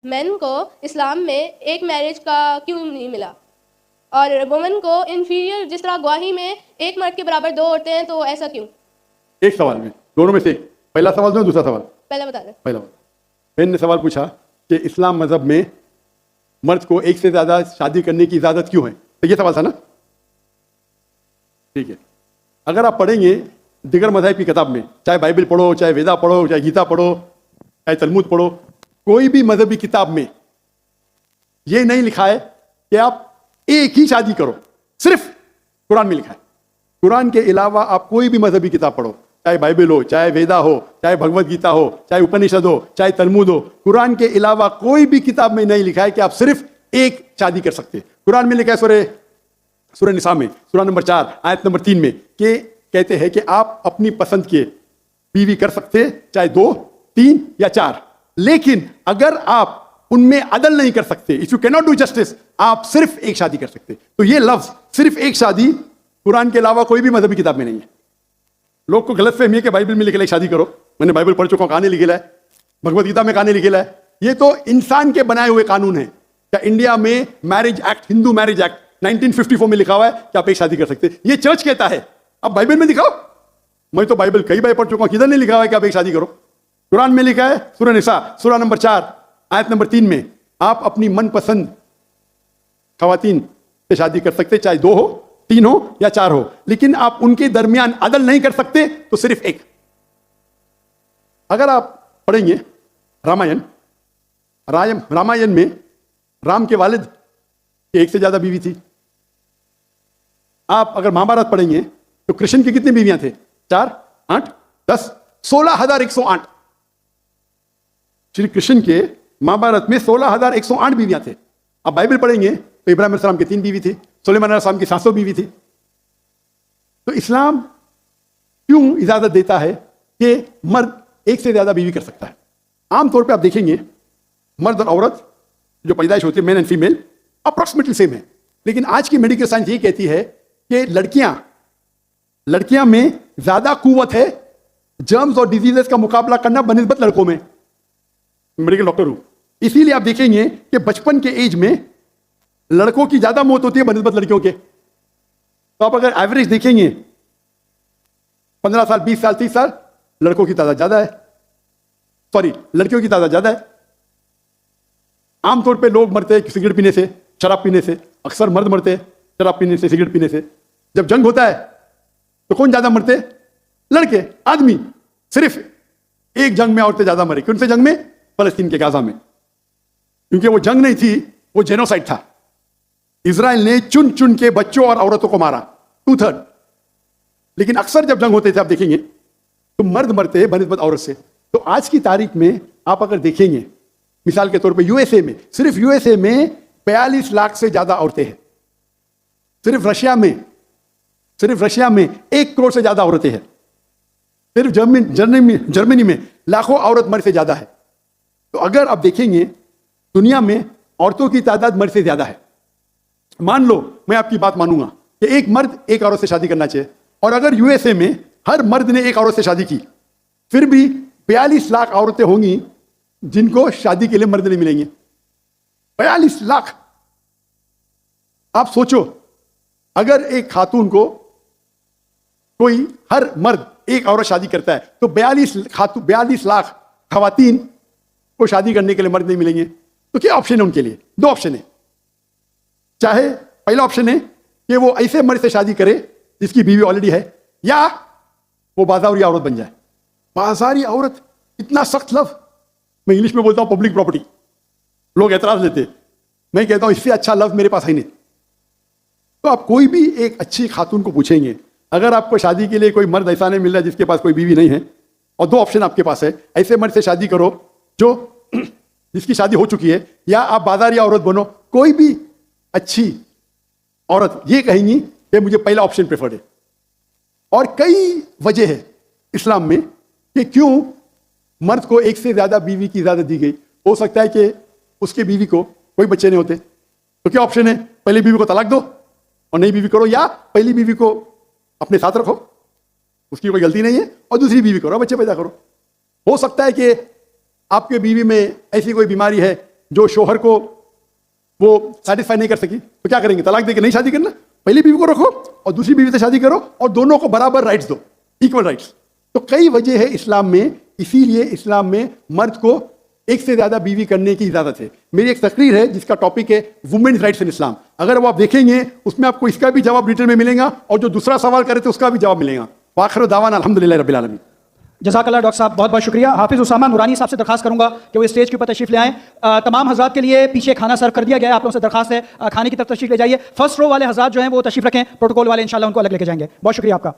Main को इस्लाम में एक मैरिज का क्यों नहीं मिला, और वुमेन को इन्फीरियर, जिस तरह गवाही में एक मर्द के बराबर दो औरतें हैं, तो ऐसा क्यों? एक सवाल में, दोनों में से एक। पहला सवाल दो, दूसरा सवाल। पहले बता दें। पहला सवाल, मैंने सवाल पूछा कि इस्लाम मजहब में मर्द को एक से ज्यादा शादी करने की इजाजत क्यों है, तो ये सवाल था ना। ठीक है, अगर आप पढ़ेंगे दिगर मज़हब की किताब में, चाहे बाइबल पढ़ो, चाहे वेदा पढ़ो, चाहे गीता पढ़ो, चाहे तलमुद पढ़ो, कोई भी मजहबी किताब में ये नहीं लिखा है कि आप एक ही शादी करो। सिर्फ कुरान में लिखा है। कुरान के अलावा आप कोई भी मजहबी किताब पढ़ो, चाहे बाइबल हो, चाहे वेदा हो, चाहे भगवत गीता हो, चाहे उपनिषद हो, चाहे तलमुद हो, कुरान के अलावा कोई भी किताब में नहीं लिखा है कि आप सिर्फ एक शादी कर सकते। कुरान में लिखा है सूरह निसा में, सूरह नंबर 4 आयत नंबर 3 में, कि कहते हैं कि आप अपनी पसंद के बीवी कर सकते, चाहे 2, 3 या 4, लेकिन अगर आप उनमें अदल नहीं कर सकते, if you can not do justice, आप सिर्फ एक शादी कर सकते। तो ये लफ्ज सिर्फ एक शादी कुरान के अलावा कोई भी मजहबी किताब में नहीं है। लोग को गलतफहमी है कि बाइबल में लिखा है शादी करो। मैंने बाइबल पढ़ चुका हूं, कहानी लिखेला है, भगवत गीता में कहानी लिखेला है। ये तो इंसान के बनाए हुए कानून है। क्या इंडिया में marriage act, Hindu marriage act 1954 में लिखा हुआ है कि आप एक शादी कर सकते? ये चर्च कहता है, अब बाइबल में दिखाओ। मैं तो बाइबल कई बार पढ़ चुका हूं, किधर नहीं लिखा हुआ है कि आप एक शादी करो। कुरान में लिखा है सूरह निसा, सूरह नंबर 4 आयत नंबर 3 में, आप अपनी मनपसंद खवातीन से शादी कर सकते, चाहे 2 हो, 3 हो या 4 हो, लेकिन आप उनके दरमियान अदल नहीं कर सकते, तो सिर्फ एक। अगर आप पढ़ेंगे रामायण में राम के वालिद की एक से ज्यादा बीवी थी। आप अगर महाभारत पढ़ेंगे तो कृष्ण की कितनी बीवियां थे? 4, 8, 10, 16,108। श्री कृष्ण के महाभारत में 16,108 बीवियां थे। आप बाइबल पढ़ेंगे तो इब्राहिम अलैहिस्सलाम की 3 बीवी थी, सुलेमान अलैहिस्सलाम की 700 बीवी थी। तो इस्लाम क्यों इजाजत देता है कि मर्द एक से ज्यादा बीवी कर सकता है? आमतौर पे आप देखेंगे मर्द और औरत जो पैदाइश होती है, main and female, approximately same है। लेकिन आज की मेडिकल साइंस ये कहती है कि लड़कियां में ज्यादा कुव्वत है जर्म्स और डिजीजेस का मुकाबला करना बनिस्बत लड़कों में। मेडिकल डॉक्टर हूं, इसीलिए आप देखेंगे कि बचपन के एज में लड़कों की ज्यादा मौत होती है बनिस्बत लड़कियों के। तो आप अगर एवरेज देखेंगे 15 साल, 20 साल, 30 साल, लड़कों की तादाद ज्यादा है, सॉरी लड़कियों की तादाद ज्यादा है। आमतौर पे लोग मरते हैं सिगरेट पीने से, शराब पीने से। अक्सर मर्द मरते हैं शराब पीने से, सिगरेट पीने से। जब जंग होता है तो कौन ज्यादा मरते? लड़के, आदमी। सिर्फ एक जंग में औरतें ज्यादा मरी। कौन से जंग में? फलस्तीन के गाजा में। क्योंकि वो जंग नहीं थी, वो जेनोसाइड था। इजराइल ने चुन चुन के बच्चों और औरतों को मारा, 2/3। लेकिन अक्सर जब जंग होते थे, आप देखेंगे तो मर्द मरते हैं बनिस्बत औरत से। तो आज की तारीख में आप अगर देखेंगे, मिसाल के तौर पे यूएसए में, सिर्फ यूएसए में 42 लाख से ज्यादा औरतें हैं। सिर्फ रशिया में 1 करोड़ से ज्यादा औरतें हैं। सिर्फ जर्मनी में लाखों औरत मर्द से ज्यादा है। तो अगर आप देखेंगे दुनिया में औरतों की तादाद मर्द से ज्यादा है। मान लो मैं आपकी बात मानूंगा कि एक मर्द एक औरत से शादी करना चाहिए, और अगर यूएसए में हर मर्द ने एक औरत से शादी की, फिर भी 42 लाख औरतें होंगी जिनको शादी के लिए मर्द नहीं मिलेंगे। 42 लाख। आप सोचो, अगर एक खातून को कोई, हर मर्द एक औरत शादी करता है, तो 42 लाख खवातीन को शादी करने के लिए मर्द नहीं मिलेंगे। तो क्या ऑप्शन है उनके लिए? 2 ऑप्शन है। चाहे पहला ऑप्शन है कि वो ऐसे मर्द से शादी करे जिसकी बीवी ऑलरेडी है, या वो बाजारी औरत बन जाए। बाजारी औरत, इतना सख्त लफ्ज। मैं इंग्लिश में बोलता हूं पब्लिक प्रॉपर्टी। लोग एतराज लेते, मैं कहता हूं इससे अच्छा लफ्ज मेरे पास है नहीं। तो आप कोई भी एक अच्छी खातून को पूछेंगे, अगर आपको शादी के लिए कोई मर्द ऐसा नहीं मिल रहा जिसके पास कोई बीवी नहीं है, और 2 ऑप्शन आपके पास है, ऐसे मर्द से शादी करो जो जिसकी शादी हो चुकी है, या आप बाजारी औरत बनो, कोई भी अच्छी औरत ये कहेंगी कि मुझे पहला ऑप्शन प्रेफर्ड है। और कई वजह है इस्लाम में कि क्यों मर्द को एक से ज्यादा बीवी की इजाजत दी गई। हो सकता है कि उसके बीवी को कोई बच्चे नहीं होते, तो क्या ऑप्शन है? पहली बीवी को तलाक दो और नई बीवी करो, या पहली बीवी को अपने साथ रखो, उसकी कोई गलती नहीं है, और दूसरी बीवी करो, बच्चे पैदा करो। हो सकता है कि आपके बीवी में ऐसी कोई बीमारी है जो शोहर को वो सेटिस्फाई नहीं कर सकी तो क्या करेंगे? तलाक देके नहीं शादी करना, पहली बीवी को रखो और दूसरी बीवी से शादी करो और दोनों को बराबर राइट्स दो, इक्वल राइट्स। तो कई वजह है इस्लाम में, इसीलिए इस्लाम में मर्द को एक से ज्यादा बीवी करने की इजाजत है। मेरी एक तकरीर है जिसका टॉपिक है वुमेन्स राइट्स इन इस्लाम, अगर वो आप देखेंगे उसमें आपको इसका भी जवाब डिटेल में मिलेगा और जो दूसरा सवाल करे थे उसका भी जवाब मिलेगा। आखिर दावाना अल्हम्दुलिल्लाह रब्बिल आलमीन। जज़ाकल्लाह डॉक्टर साहब, बहुत बहुत शुक्रिया। हाफिज़ उसामा नूरानी साहब से दरखास्त करूंगा कि वो स्टेज के ऊपर तशरीफ ले आएँ। तमाम हज़रात के लिए पीछे खाना सर्व कर दिया गया है, आप लोगों से दरखास्त है खाने की तरफ तशरीफ ले जाइए। फर्स्ट रो वाले हज़रात जो हैं वो तशरीफ रखें, प्रोटोकॉल वाले इंशाल्लाह उनको अलग लेके जाएंगे। बहुत शुक्रिया आपका।